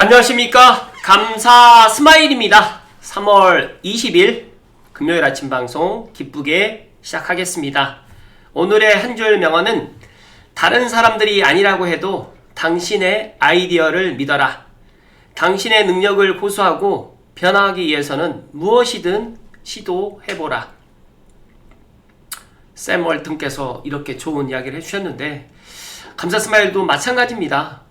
안녕하십니까. 감사 스마일입니다. 3월 20일 금요일 아침 방송 기쁘게 시작하겠습니다. 오늘의 한 줄 명언은 다른 사람들이 아니라고 해도 당신의 아이디어를 믿어라. 당신의 능력을 고수하고 변화하기 위해서는 무엇이든 시도해보라. 샘 월튼께서 이렇게 좋은 이야기를 해주셨는데 감사 스마일도 마찬가지입니다.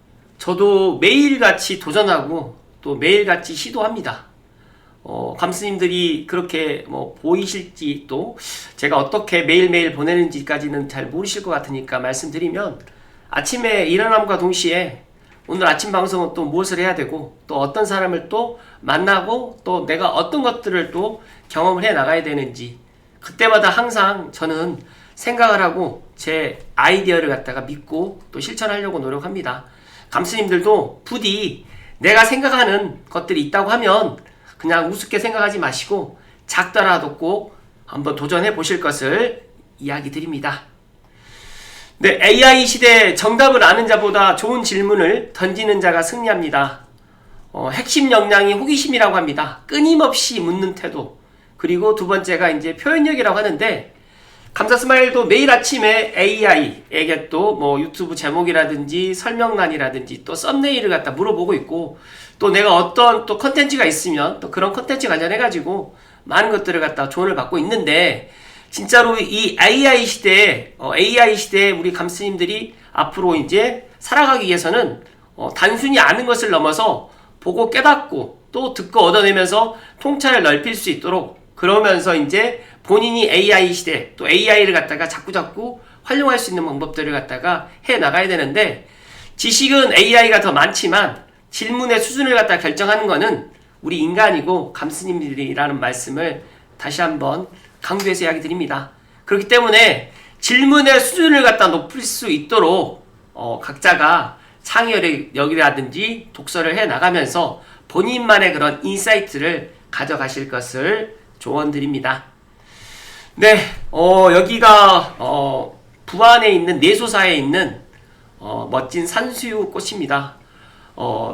저도 매일같이 도전하고 또 매일같이 시도합니다. 감스님들이 그렇게 보이실지 또 제가 어떻게 매일매일 보내는지까지는 잘 모르실 것 같으니까 말씀드리면 아침에 일어남과 동시에 오늘 아침 방송은 또 무엇을 해야 되고 또 어떤 사람을 또 만나고 또 내가 어떤 것들을 또 경험을 해 나가야 되는지 그때마다 항상 저는 생각을 하고 제 아이디어를 갖다가 믿고 또 실천하려고 노력합니다. 감스님들도 부디 내가 생각하는 것들이 있다고 하면 그냥 우습게 생각하지 마시고 작더라도 꼭 한번 도전해 보실 것을 이야기 드립니다. 네, AI 시대 정답을 아는 자보다 좋은 질문을 던지는 자가 승리합니다. 핵심 역량이 호기심이라고 합니다. 끊임없이 묻는 태도. 그리고 두 번째가 이제 표현력이라고 하는데 감사 스마일도 매일 아침에 AI에게 또 유튜브 제목이라든지 설명란이라든지 또 썸네일을 갖다 물어보고 있고 또 내가 어떤 또 컨텐츠가 있으면 또 그런 컨텐츠 관련해 가지고 많은 것들을 갖다 조언을 받고 있는데 진짜로 이 AI 시대에 우리 감스님들이 앞으로 이제 살아가기 위해서는 단순히 아는 것을 넘어서 보고 깨닫고 또 듣고 얻어내면서 통찰을 넓힐 수 있도록 그러면서 이제 본인이 AI 시대 또 AI를 갖다가 자꾸자꾸 활용할 수 있는 방법들을 갖다가 해 나가야 되는데 지식은 AI가 더 많지만 질문의 수준을 갖다 결정하는 거는 우리 인간이고 감스님들이라는 말씀을 다시 한번 강조해서 이야기 드립니다. 그렇기 때문에 질문의 수준을 갖다 높일 수 있도록 각자가 창의력이라든지 독서를 해 나가면서 본인만의 그런 인사이트를 가져가실 것을 조언드립니다. 네, 여기가 부안에 있는 내소사에 있는 멋진 산수유 꽃입니다.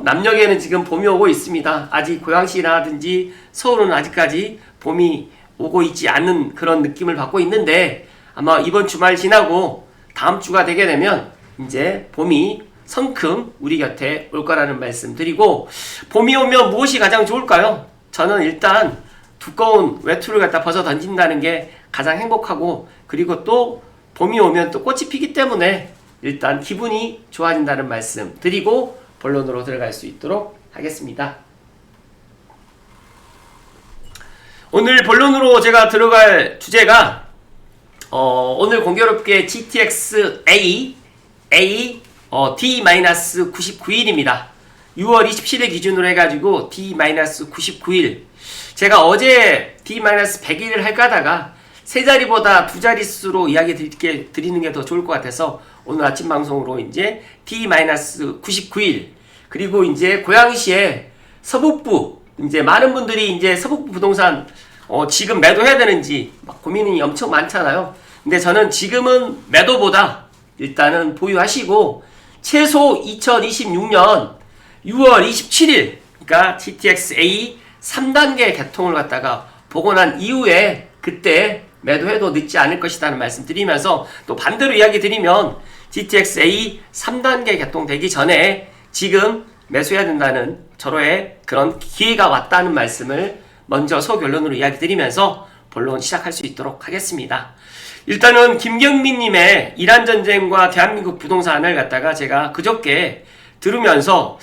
남녘에는 지금 봄이 오고 있습니다. 아직 고양시라든지 서울은 아직까지 봄이 오고 있지 않는 그런 느낌을 받고 있는데 아마 이번 주말 지나고 다음 주가 되게 되면 이제 봄이 성큼 우리 곁에 올 거라는 말씀 드리고 봄이 오면 무엇이 가장 좋을까요? 저는 일단 두꺼운 외투를 갖다 벗어 던진다는 게 가장 행복하고 그리고 또 봄이 오면 또 꽃이 피기 때문에 일단 기분이 좋아진다는 말씀 드리고 본론으로 들어갈 수 있도록 하겠습니다. 오늘 본론으로 제가 들어갈 주제가 오늘 공교롭게 GTX A D-99일입니다. 6월 27일 기준으로 해가지고 D-99일 제가 어제 D-100일을 할까 하다가 세 자리보다 두 자릿수로 이야기 드리는 게 더 좋을 것 같아서 오늘 아침 방송으로 이제 D-99일 그리고 이제 고양시의 서북부 이제 많은 분들이 이제 서북부 부동산 지금 매도해야 되는지 막 고민이 엄청 많잖아요. 근데 저는 지금은 매도보다 일단은 보유하시고 최소 2026년 6월 27일 그러니까 GTX A 3단계 개통을 갖다가 보고 난 이후에 그때 매도해도 늦지 않을 것이라는 말씀 드리면서 또 반대로 이야기 드리면 GTX A 3단계 개통되기 전에 지금 매수해야 된다는 절호의 그런 기회가 왔다는 말씀을 먼저 소결론으로 이야기 드리면서 본론 시작할 수 있도록 하겠습니다. 일단은 김경민님의 이란전쟁과 대한민국 부동산을 갖다가 제가 그저께 들으면서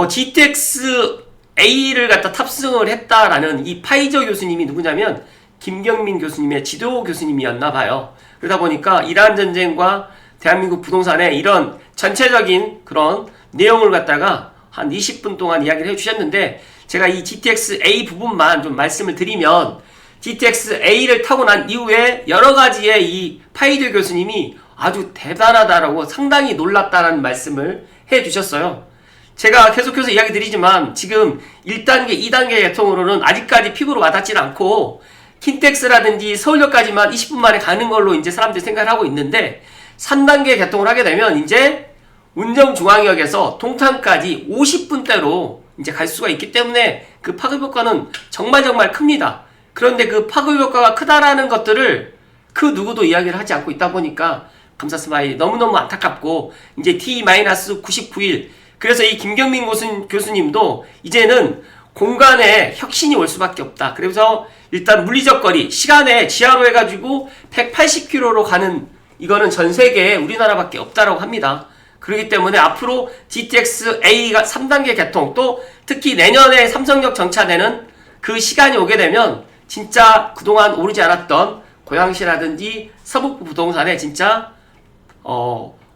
GTX A를 갖다 탑승을 했다라는 이 파이저 교수님이 누구냐면 김경민 교수님의 지도 교수님이었나 봐요. 그러다 보니까 이란 전쟁과 대한민국 부동산의 이런 전체적인 그런 내용을 갖다가 한 20분 동안 이야기를 해주셨는데 제가 이 GTX A 부분만 좀 말씀을 드리면 GTX A를 타고 난 이후에 여러 가지의 이 파이저 교수님이 아주 대단하다라고 상당히 놀랍다라는 말씀을 해주셨어요. 제가 계속해서 이야기 드리지만 지금 1단계, 2단계 개통으로는 아직까지 피부로 와닿지 않고 킨텍스라든지 서울역까지만 20분 만에 가는 걸로 이제 사람들이 생각을 하고 있는데 3단계 개통을 하게 되면 이제 운정중앙역에서 동탄까지 50분대로 이제 갈 수가 있기 때문에 그 파급 효과는 정말 큽니다. 그런데 그 파급 효과가 크다라는 것들을 그 누구도 이야기를 하지 않고 있다 보니까 감사스마일이 너무너무 안타깝고 이제 T-99일 그래서 이 김경민 교수님도 이제는 공간에 혁신이 올 수밖에 없다. 그래서 일단 물리적 거리, 시간에 지하로 해가지고 180km로 가는 이거는 전 세계에 우리나라밖에 없다라고 합니다. 그렇기 때문에 앞으로 GTX-A가 3단계 개통 또 특히 내년에 삼성역 정차되는 그 시간이 오게 되면 진짜 그동안 오르지 않았던 고양시라든지 서북부 부동산에 진짜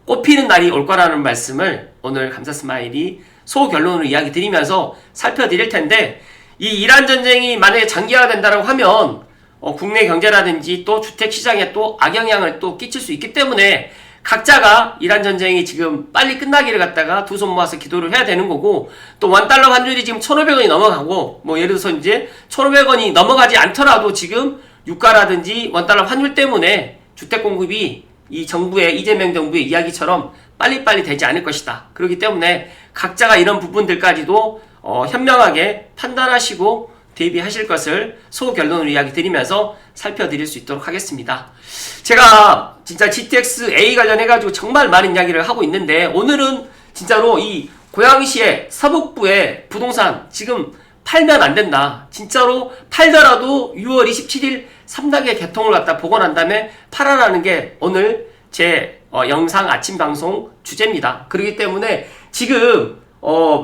꽃피는 날이 올 거라는 말씀을 오늘 감사스마일이 소결론으로 이야기 드리면서 살펴드릴 텐데 이 이란 전쟁이 만약에 장기화가 된다고 하면 국내 경제라든지 또 주택 시장에 또 악영향을 또 끼칠 수 있기 때문에 각자가 이란 전쟁이 지금 빨리 끝나기를 갖다가 두 손 모아서 기도를 해야 되는 거고 또 원달러 환율이 지금 1,500원이 넘어가고 뭐 예를 들어서 이제 1,500원이 넘어가지 않더라도 지금 유가라든지 원달러 환율 때문에 주택 공급이 이 정부의 이재명 정부의 이야기처럼 빨리빨리 되지 않을 것이다. 그렇기 때문에 각자가 이런 부분들까지도 현명하게 판단하시고 대비하실 것을 소결론으로 이야기 드리면서 살펴드릴 수 있도록 하겠습니다. 제가 진짜 GTX-A 관련해가지고 정말 많은 이야기를 하고 있는데 오늘은 진짜로 이 고양시의 서북부의 부동산 지금 팔면 안 된다. 진짜로 팔더라도 6월 27일 3단계 개통을 갖다 보고 난 다음에 팔아라는 게 오늘 제 영상 아침 방송 주제입니다. 그렇기 때문에 지금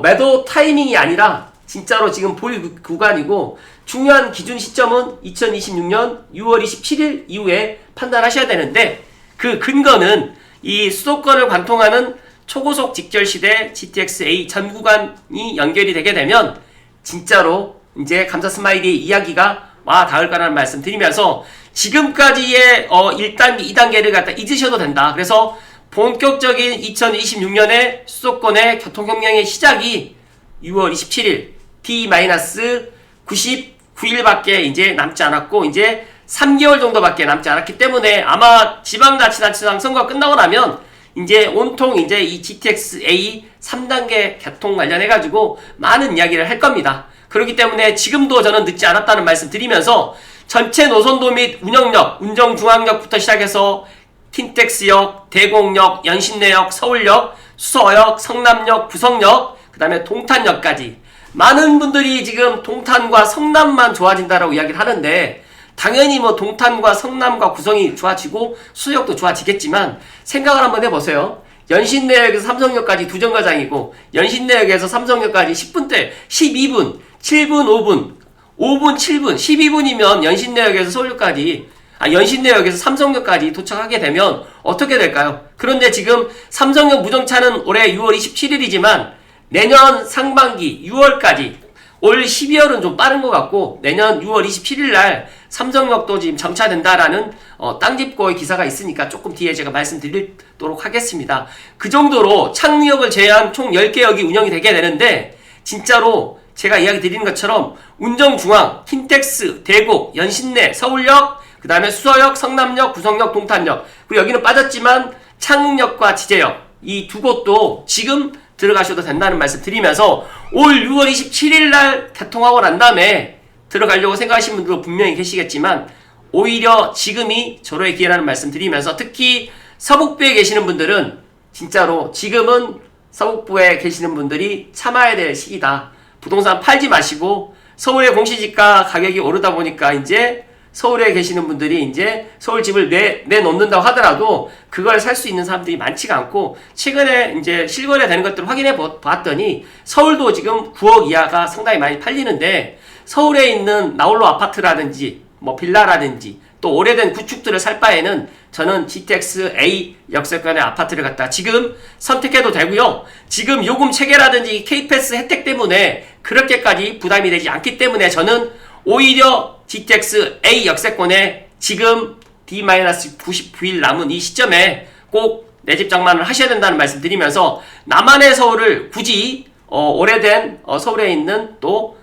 매도 타이밍이 아니라 진짜로 지금 볼 구간이고 중요한 기준 시점은 2026년 6월 27일 이후에 판단하셔야 되는데 그 근거는 이 수도권을 관통하는 초고속 직결시대 GTX-A 전 구간이 연결이 되게 되면 진짜로 이제 감사스마일이 이야기가 와 닿을 거라는 말씀 드리면서 지금까지의 1단계, 2단계를 갖다 잊으셔도 된다. 그래서 본격적인 2026년의 수도권의 교통혁명의 시작이 6월 27일 T-99일밖에 이제 남지 않았고 이제 3개월 정도밖에 남지 않았기 때문에 아마 지방자치단체장 선거가 끝나고 나면 이제 온통 이제 이 GTX-A 3단계 개통 관련해가지고 많은 이야기를 할 겁니다. 그렇기 때문에 지금도 저는 늦지 않았다는 말씀 드리면서 전체 노선도 및 운영역, 운정중앙역부터 시작해서 킨텍스역, 대곡역, 연신내역, 서울역, 수서역, 성남역, 부성역, 그 다음에 동탄역까지 많은 분들이 지금 동탄과 성남만 좋아진다라고 이야기를 하는데 당연히 뭐 동탄과 성남과 구성이 좋아지고 수서역도 좋아지겠지만 생각을 한번 해보세요. 연신내역에서 삼성역까지 두 정거장이고 연신내역에서 삼성역까지 10분대 12분, 7분, 5분, 7분, 12분이면 연신내역에서 서울역까지 연신내역에서 삼성역까지 도착하게 되면 어떻게 될까요? 그런데 지금 삼성역 무정차는 올해 6월 27일이지만 내년 상반기 6월까지 올 12월은 좀 빠른 것 같고 내년 6월 27일 날 삼성역도 지금 정차된다라는 땅집고의 기사가 있으니까 조금 뒤에 제가 말씀드리도록 하겠습니다. 그 정도로 창의역을 제외한 총 10개역이 운영이 되게 되는데 진짜로 제가 이야기 드리는 것처럼 운정중앙, 킨텍스, 대곡, 연신내, 서울역, 그 다음에 수서역, 성남역, 구성역, 동탄역 그리고 여기는 빠졌지만 창릉역과 지제역 이 두 곳도 지금 들어가셔도 된다는 말씀 드리면서 올 6월 27일 날 개통하고 난 다음에 들어가려고 생각하시는 분들도 분명히 계시겠지만 오히려 지금이 절호의 기회라는 말씀 드리면서 특히 서북부에 계시는 분들은 진짜로 지금은 서북부에 계시는 분들이 참아야 될 시기다. 부동산 팔지 마시고 서울의 공시지가 가격이 오르다 보니까 이제 서울에 계시는 분들이 이제 서울 집을 내놓는다고 하더라도 그걸 살 수 있는 사람들이 많지가 않고 최근에 이제 실거래 되는 것들을 확인해 봤더니 서울도 지금 9억 이하가 상당히 많이 팔리는데 서울에 있는 나홀로 아파트라든지 뭐 빌라라든지 또 오래된 구축들을 살 바에는 저는 GTX-A 역세권의 아파트를 갖다 지금 선택해도 되고요. 지금 요금 체계라든지 K패스 혜택 때문에 그렇게까지 부담이 되지 않기 때문에 저는 오히려 GTX-A 역세권에 지금 D-99일 남은 이 시점에 꼭 내 집 장만을 하셔야 된다는 말씀 드리면서 나만의 서울을 굳이 오래된 서울에 있는 또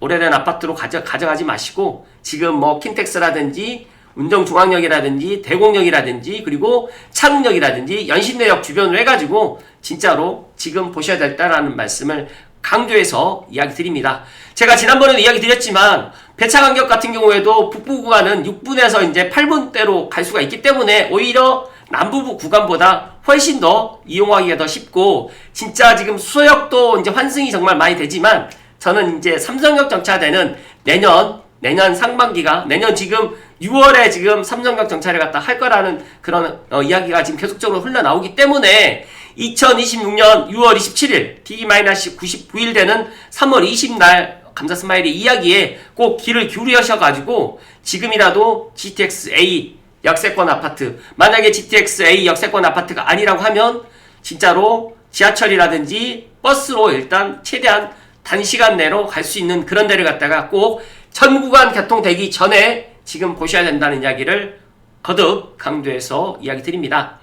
오래된 아파트로 가져가지 마시고 지금 뭐 킨텍스라든지 운정중앙역이라든지 대곡역이라든지 그리고 창릉역이라든지 연신내역 주변으로 해가지고 진짜로 지금 보셔야 된다라는 말씀을 강조해서 이야기 드립니다. 제가 지난번에도 이야기 드렸지만 배차 간격 같은 경우에도 북부 구간은 6분에서 이제 8분대로 갈 수가 있기 때문에 오히려 남부부 구간보다 훨씬 더 이용하기가 더 쉽고, 진짜 지금 수서역도 이제 환승이 정말 많이 되지만 저는 이제 삼성역 정차되는 내년 상반기가, 내년 지금 6월에 지금 삼성역 정차를 갖다 할 거라는 그런 이야기가 지금 계속적으로 흘러나오기 때문에 2026년 6월 27일 D-99일 되는 3월 20날 감사스마일의 이야기에 꼭 귀를 기울이셔가지고 지금이라도 GTX-A 역세권 아파트, 만약에 GTX-A 역세권 아파트가 아니라고 하면 진짜로 지하철이라든지 버스로 일단 최대한 단시간 내로 갈 수 있는 그런 데를 갖다가 꼭 전 구간 개통되기 전에 지금 보셔야 된다는 이야기를 거듭 강조해서 이야기 드립니다.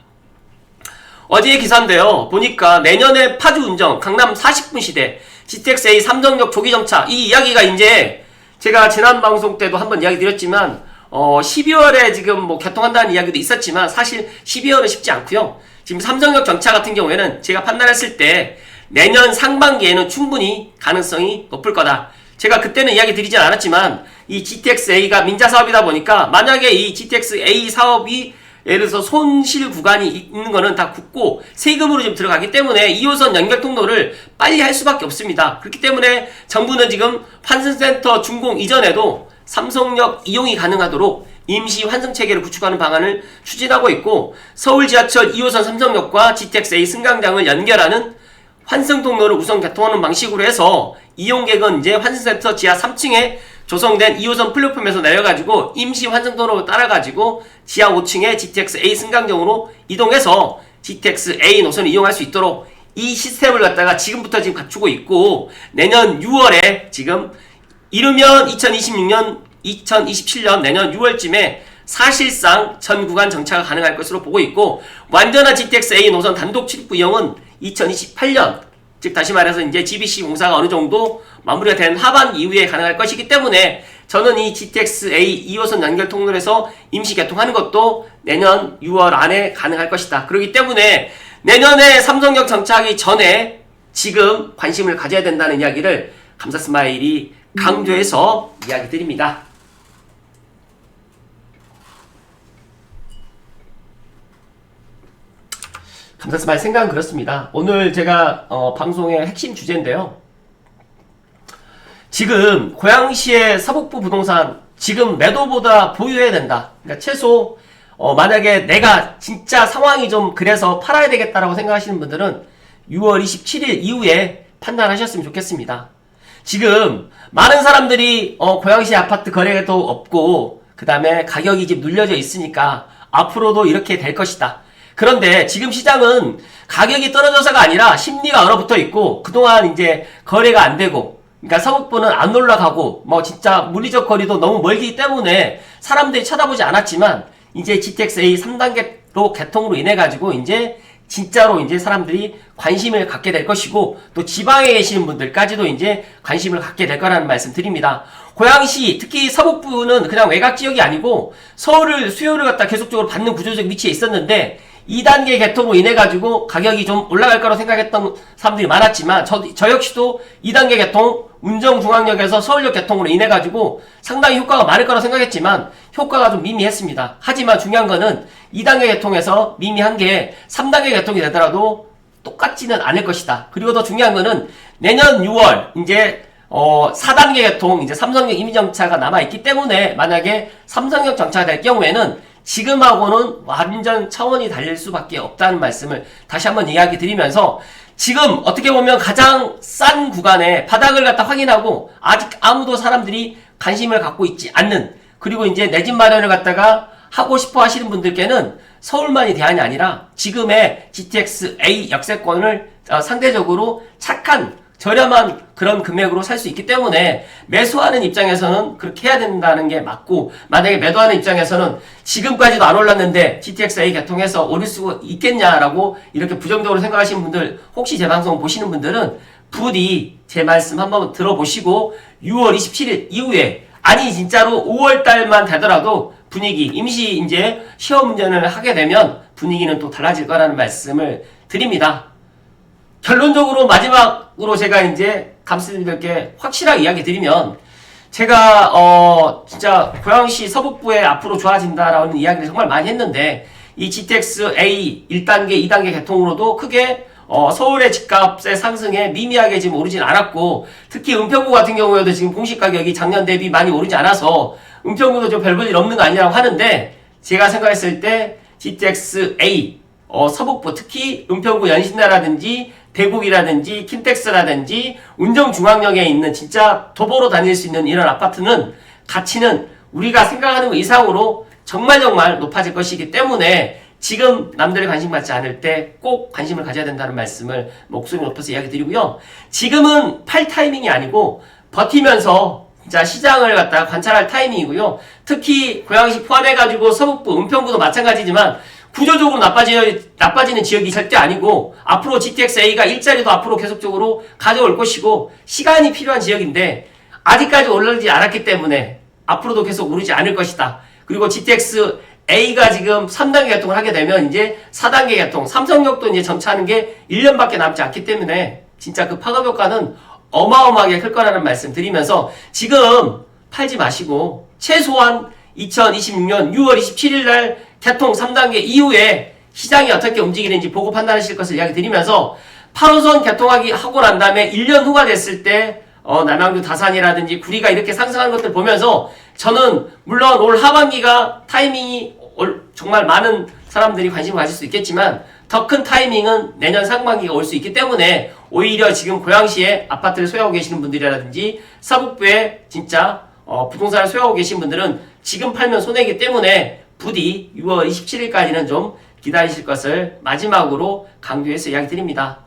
어제의 기사인데요. 보니까 내년에 파주 운정 강남 40분 시대 GTX-A 삼성역 조기 정차, 이 이야기가 이제 제가 지난 방송 때도 한번 이야기 드렸지만 12월에 지금 뭐 개통한다는 이야기도 있었지만 사실 12월은 쉽지 않고요. 지금 삼성역 정차 같은 경우에는 제가 판단했을 때 내년 상반기에는 충분히 가능성이 높을 거다. 제가 그때는 이야기 드리진 않았지만 이 GTX-A가 민자 사업이다 보니까 만약에 이 GTX-A 사업이 예를 들어서 손실 구간이 있는 거는 다 굳고 세금으로 지금 들어가기 때문에 2호선 연결 통로를 빨리 할 수밖에 없습니다. 그렇기 때문에 정부는 지금 환승센터 준공 이전에도 삼성역 이용이 가능하도록 임시 환승 체계를 구축하는 방안을 추진하고 있고, 서울 지하철 2호선 삼성역과 GTX-A 승강장을 연결하는 환승 통로를 우선 개통하는 방식으로 해서 이용객은 이제 환승센터 지하 3층에 조성된 2호선 플랫폼에서 내려가지고 임시 환승 통로로 따라가지고 지하 5층에 GTX-A 승강장으로 이동해서 GTX-A 노선을 이용할 수 있도록 이 시스템을 갖다가 지금부터 지금 갖추고 있고, 내년 6월에 지금 이르면 2027년 내년 6월쯤에 사실상 전 구간 정차가 가능할 것으로 보고 있고, 완전한 GTX-A 노선 단독 출입구 이용은 2028년, 즉 다시 말해서 이제 GBC 공사가 어느 정도 마무리가 된 하반기 이후에 가능할 것이기 때문에 저는 이 GTX-A 2호선 연결 통로에서 임시 개통하는 것도 내년 6월 안에 가능할 것이다. 그렇기 때문에 내년에 삼성역 정차하기 전에 지금 관심을 가져야 된다는 이야기를 감사스마일이 강조해서 이야기 드립니다. 감사스마일 생각은 그렇습니다. 오늘 제가 방송의 핵심 주제인데요. 지금 고양시의 서북부 부동산 지금 매도보다 보유해야 된다. 그러니까 최소 만약에 내가 진짜 상황이 좀 그래서 팔아야 되겠다라고 생각하시는 분들은 6월 27일 이후에 판단하셨으면 좋겠습니다. 지금 많은 사람들이 고양시 아파트 거래도 없고 그 다음에 가격이 지금 눌려져 있으니까 앞으로도 이렇게 될 것이다. 그런데 지금 시장은 가격이 떨어져서가 아니라 심리가 얼어붙어 있고 그동안 이제 거래가 안 되고, 그러니까 서북부는 안 올라가고 뭐 진짜 물리적 거리도 너무 멀기 때문에 사람들이 쳐다보지 않았지만 이제 GTX-A 3단계로 개통으로 인해 가지고 이제 진짜로 이제 사람들이 관심을 갖게 될 것이고, 또 지방에 계시는 분들까지도 이제 관심을 갖게 될 거라는 말씀 드립니다. 고양시, 특히 서북부는 그냥 외곽 지역이 아니고 서울을 수요를 갖다 계속적으로 받는 구조적 위치에 있었는데 2단계 개통으로 인해 가지고 가격이 좀 올라갈 거라고 생각했던 사람들이 많았지만 저 역시도 2단계 개통, 운정중앙역에서 서울역 개통으로 인해 가지고 상당히 효과가 많을 거라고 생각했지만 효과가 좀 미미했습니다. 하지만 중요한 거는 2단계 개통에서 미미한 게 3단계 개통이 되더라도 똑같지는 않을 것이다. 그리고 더 중요한 거는 내년 6월 이제 4단계 개통, 이제 삼성역 임시정차가 남아있기 때문에 만약에 삼성역 정차가 될 경우에는 지금하고는 완전 차원이 달릴 수밖에 없다는 말씀을 다시 한번 이야기 드리면서, 지금 어떻게 보면 가장 싼 구간에 바닥을 갖다 확인하고 아직 아무도 사람들이 관심을 갖고 있지 않는, 그리고 이제 내 집 마련을 갖다가 하고 싶어 하시는 분들께는 서울만이 대안이 아니라 지금의 GTX-A 역세권을 상대적으로 착한 저렴한 그런 금액으로 살 수 있기 때문에 매수하는 입장에서는 그렇게 해야 된다는 게 맞고, 만약에 매도하는 입장에서는 지금까지도 안 올랐는데 GTX-A 개통해서 오를 수 있겠냐라고 이렇게 부정적으로 생각하시는 분들, 혹시 제 방송 보시는 분들은 부디 제 말씀 한번 들어보시고 6월 27일 이후에, 아니 진짜로 5월달만 되더라도 분위기, 임시 이제 시험 운전을 하게 되면 분위기는 또 달라질 거라는 말씀을 드립니다. 결론적으로 마지막으로 제가 이제 감스님들께 확실하게 이야기 드리면, 제가 진짜 고양시 서북부에 앞으로 좋아진다라는 이야기를 정말 많이 했는데, 이 GTX A 1단계, 2단계 개통으로도 크게 서울의 집값의 상승에 미미하게 지금 오르진 않았고, 특히 은평구 같은 경우에도 지금 공시 가격이 작년 대비 많이 오르지 않아서 은평구도 좀 별 볼 일 없는 거 아니라고 하는데, 제가 생각했을 때 GTX A 서북부, 특히 은평구 연신내라든지 대국이라든지 킨텍스라든지 운정중앙역에 있는 진짜 도보로 다닐 수 있는 이런 아파트는 가치는 우리가 생각하는 것 이상으로 정말 높아질 것이기 때문에, 지금 남들의 관심 받지 않을 때 꼭 관심을 가져야 된다는 말씀을 목소리 높여서 이야기 드리고요. 지금은 팔 타이밍이 아니고 버티면서 진짜 시장을 갖다가 관찰할 타이밍이고요. 특히 고양시 포함해가지고 서북부, 은평구도 마찬가지지만 구조적으로 나빠지는 지역이 절대 아니고, 앞으로 GTX A가 일자리도 앞으로 계속적으로 가져올 것이고, 시간이 필요한 지역인데 아직까지 오르지 않았기 때문에 앞으로도 계속 오르지 않을 것이다. 그리고 GTX A가 지금 3단계 개통을 하게 되면 이제 4단계 개통, 삼성역도 이제 정차하는 게 1년밖에 남지 않기 때문에 진짜 그 파급 효과는 어마어마하게 클 거라는 말씀 드리면서, 지금 팔지 마시고 최소한 2026년 6월 27일 날 개통 3단계 이후에 시장이 어떻게 움직이는지 보고 판단하실 것을 이야기 드리면서, 8호선 개통하기 하고 난 다음에 1년 후가 됐을 때 남양주 다산이라든지 구리가 이렇게 상승하는 것들 보면서, 저는 물론 올 하반기가 타이밍이 정말 많은 사람들이 관심을 가질 수 있겠지만 더 큰 타이밍은 내년 상반기가 올 수 있기 때문에, 오히려 지금 고양시에 아파트를 소유하고 계시는 분들이라든지 서북부에 진짜 부동산을 소유하고 계신 분들은 지금 팔면 손해이기 때문에 부디 6월 27일까지는 좀 기다리실 것을 마지막으로 강조해서 이야기 드립니다.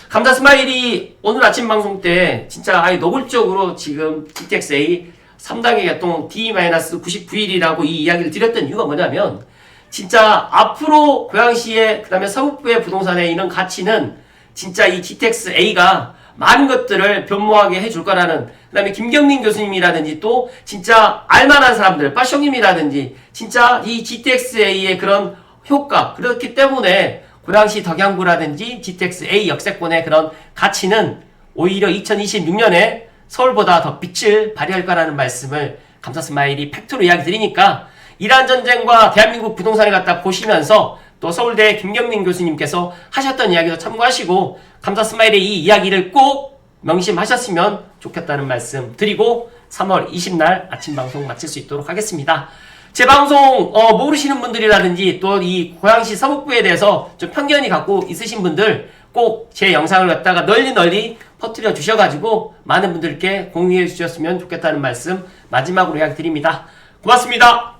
감사 스마일이 오늘 아침 방송 때 진짜 노골적으로 지금 GTX A 3단계 개통 D-99일이라고 이 이야기를 드렸던 이유가 뭐냐면, 진짜 앞으로 고양시에 그 다음에 서북부의 부동산에 있는 가치는 진짜 이 GTX A가 많은 것들을 변모하게 해줄 거라는, 그 다음에 김경민 교수님이라든지 또 진짜 알만한 사람들, 빠숑님이라든지 진짜 이 GTX A의 그런 효과, 그렇기 때문에 고양시 덕양구라든지 GTX A 역세권의 그런 가치는 오히려 2026년에 서울보다 더 빛을 발휘할 거라는 말씀을 감사 스마일이 팩트로 이야기 드리니까, 이란 전쟁과 대한민국 부동산을 갖다 보시면서 또 서울대 김경민 교수님께서 하셨던 이야기도 참고하시고 감사 스마일의 이 이야기를 꼭 명심하셨으면 좋겠다는 말씀 드리고 3월 20날 아침 방송 마칠 수 있도록 하겠습니다. 제 방송 모르시는 분들이라든지 또 이 고양시 서북부에 대해서 좀 편견이 갖고 있으신 분들 꼭 제 영상을 갖다가 널리 퍼뜨려 주셔가지고 많은 분들께 공유해 주셨으면 좋겠다는 말씀 마지막으로 이야기 드립니다. 고맙습니다.